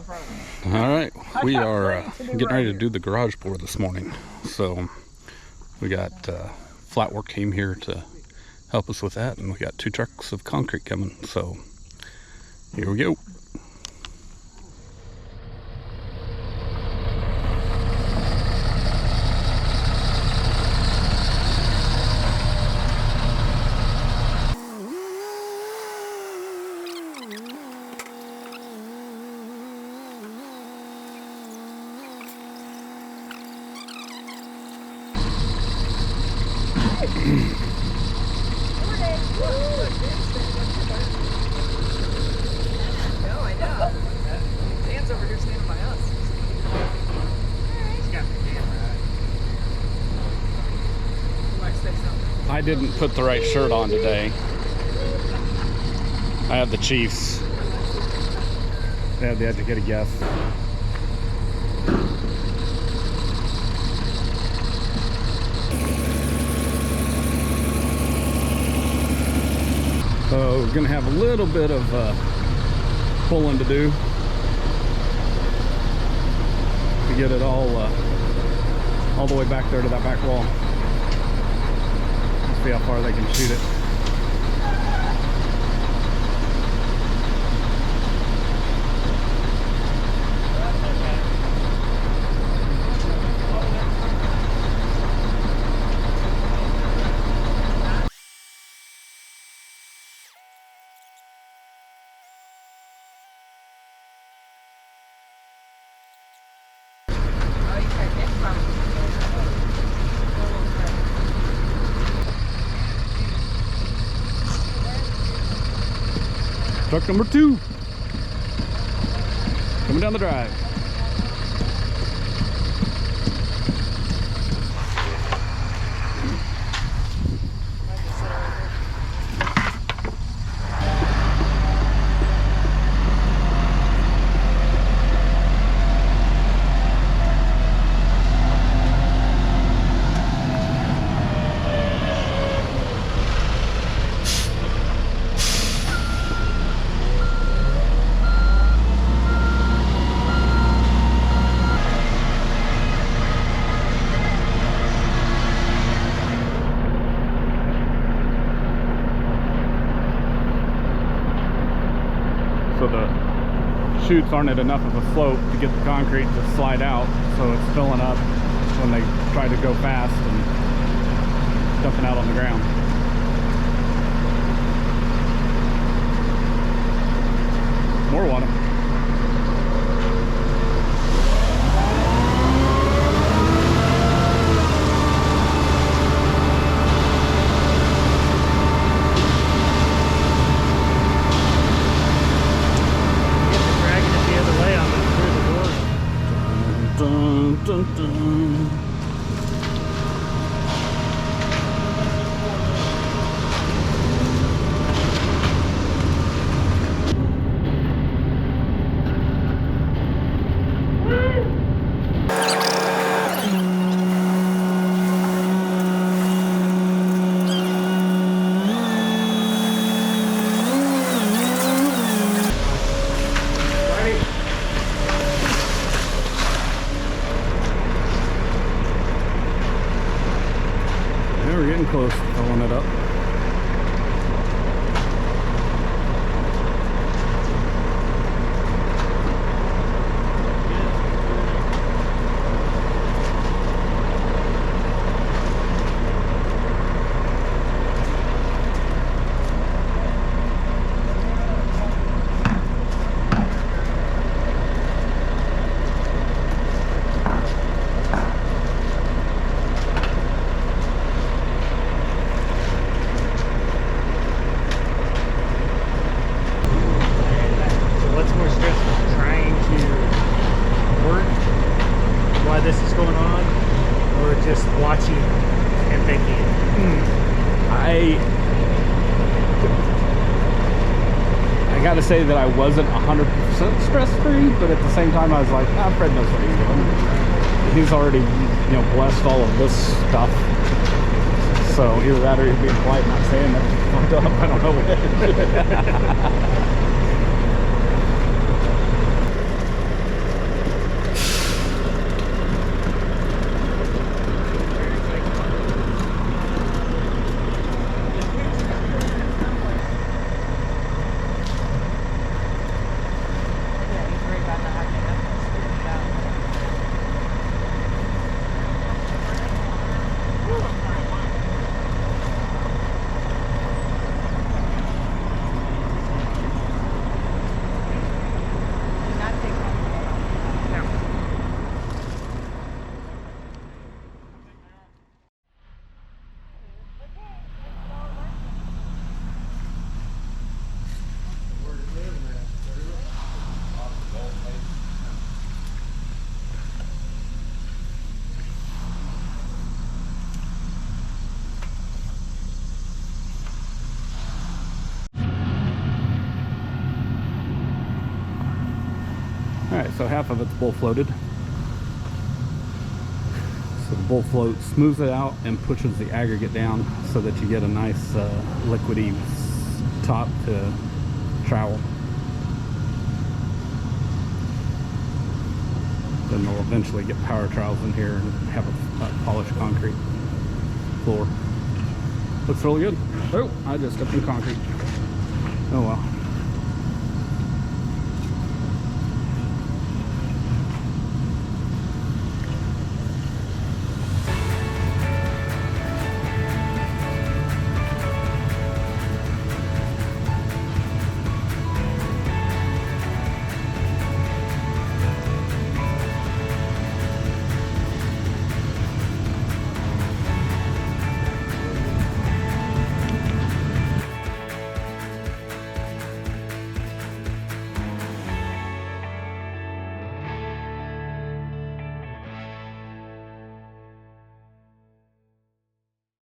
All right, we are getting ready to do the garage pour this morning. So we got Flatwork came here to help us with that, and we got 2 trucks of concrete coming. So here we go. I didn't put the right shirt on today. I have the Chiefs. They have the educated guess. So we're gonna have a little bit of pulling to do to get it all the way back there to that back wall. See how far they can shoot it. Truck number 2 coming down the drive. So the chutes aren't at enough of a slope to get the concrete to slide out, so it's filling up when they try to go fast and dumping out on the ground. More water. Dun, dun. We're getting close to filling it up. This is going on, or just watching and thinking, I gotta say that I wasn't 100% stress-free, but at the same time I was like, Fred knows what he's doing. He's already, blessed all of this stuff. So either that or he's being polite, not saying that he fucked up. I don't know which. Alright, so half of it's bull floated. So the bull float smooths it out and pushes the aggregate down so that you get a nice liquidy top to trowel. Then they'll eventually get power trowels in here and have a polished concrete floor. Looks really good. Oh, I just stepped in concrete. Oh well.